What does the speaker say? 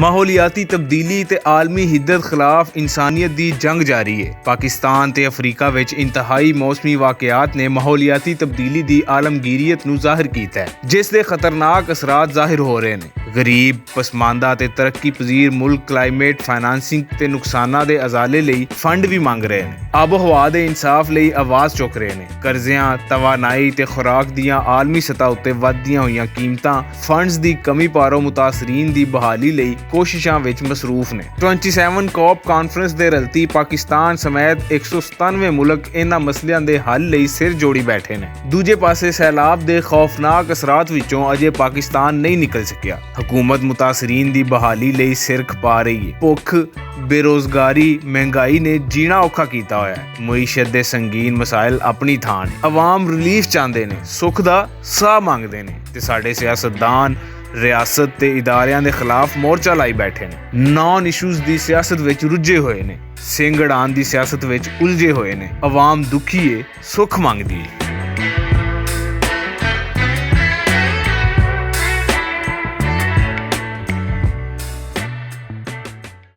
ਮਾਹੌਲੀਆਤੀ ਤਬਦੀਲੀ ਤੇ ਆਲਮੀ ਹਿੱਦਤ ਖਿਲਾਫ ਇਨਸਾਨੀਅਤ ਦੀ ਜੰਗ ਜਾਰੀ ਹੈ। ਪਾਕਿਸਤਾਨ ਤੇ ਅਫਰੀਕਾ ਵਿੱਚ ਇੰਤਹਾਈ ਮੌਸਮੀ ਵਾਕਿਆਤ ਨੇ ਮਾਹੌਲੀਆਤੀ ਤਬਦੀਲੀ ਦੀ ਆਲਮਗੀਰੀਅਤ ਨੂੰ ਜ਼ਾਹਿਰ ਕੀਤਾ ਹੈ, ਜਿਸ ਦੇ ਖਤਰਨਾਕ ਅਸਰਾਤ ਜ਼ਾਹਿਰ ਹੋ ਰਹੇ ਨੇ। ਗਰੀਬ, ਪਸਮਾਨਦਾ ਤੇ ਤਰੱਕੀ ਪਜ਼ੀਰ ਮੁਲਕ ਕਲਾਈਮੇਟ ਫਾਈਨਾਂਸਿੰਗ ਤੇ ਨੁਕਸਾਨਾਂ ਦੇ ਅਜ਼ਾਲੇ ਲਈ ਫੰਡ ਵੀ ਮੰਗ ਰਹੇ ਨੇ। ਆਬੋ ਹਵਾ ਦੇ ਇਨਸਾਫ ਲਈ ਆਵਾਜ਼ ਚੁੱਕ ਰਹੇ ਨੇ। ਕਰਜ਼ਿਆਂ, ਤਵਾਨਾਈ ਤੇ ਖੁਰਾਕ ਦੀਆਂ ਆਲਮੀ ਸਤਹ ਉੱਤੇ ਵਧਦੀਆਂ ਹੋਈਆਂ ਕੀਮਤਾਂ, ਫੰਡਸ ਦੀ ਕਮੀ ਪਾਰੋ ਮੁਤਾਸਰੀਨ ਦੀ ਬਹਾਲੀ ਲਈ ਕੋਸ਼ਿਸ਼ਾਂ ਵਿੱਚ ਮਸਰੂਫ ਨੇ। 27 COP ਕਾਨਫਰੰਸ ਦੇ ਰਲਤੀ ਪਾਕਿਸਤਾਨ ਸਮੇਤ 197 ਮੁਲਕ ਇਹਨਾਂ ਮਸਲਿਆਂ ਦੇ ਹੱਲ ਲਈ ਸਿਰ ਜੋੜੀ ਬੈਠੇ ਨੇ। ਦੂਜੇ ਪਾਸੇ ਸੈਲਾਬ ਦੇ ਖੌਫਨਾਕ ਅਸਰਾਤ ਵਿੱਚੋਂ ਅਜੇ ਪਾਕਿਸਤਾਨ ਨਹੀਂ ਨਿਕਲ ਸਕਿਆ। ਹਕੂਮਤ ਮੁਤਾਸਰੀਨ ਦੀ ਬਹਾਲੀ ਲਈ ਸਿਰ ਖਪਾ ਰਹੀ ਹੈ। ਭੁੱਖ, ਬੇਰੋਜ਼ਗਾਰੀ, ਮਹਿੰਗਾਈ ਨੇ ਜੀਣਾ ਔਖਾ ਕੀਤਾ ਹੋਇਆ ਹੈ। ਮੁਈਸ਼ਤ ਦੇ ਸੰਗੀਨ ਮਸਾਇਲ ਆਪਣੀ ਥਾਂ ਨੇ। ਆਵਾਮ ਰਿਲੀਫ ਚਾਹੁੰਦੇ ਨੇ, ਸੁੱਖ ਦਾ ਸਾਹ ਮੰਗਦੇ ਨੇ ਤੇ ਸਾਡੇ ਸਿਆਸਤਦਾਨ ਰਿਆਸਤ ਤੇ ਇਦਾਰਿਆਂ ਦੇ ਖਿਲਾਫ ਮੋਰਚਾ ਲਾਈ ਬੈਠੇ ਨੇ। ਨੌਨ ਇਸ਼ੂਜ਼ ਦੀ ਸਿਆਸਤ ਵਿੱਚ ਰੁੱਝੇ ਹੋਏ ਨੇ, ਸਿੰਘ ਅੜਾਉਣ ਦੀ ਸਿਆਸਤ ਵਿੱਚ ਉਲਝੇ ਹੋਏ ਨੇ। ਆਵਾਮ ਦੁਖੀ ਏ, ਸੁੱਖ ਮੰਗਦੀ ਏ।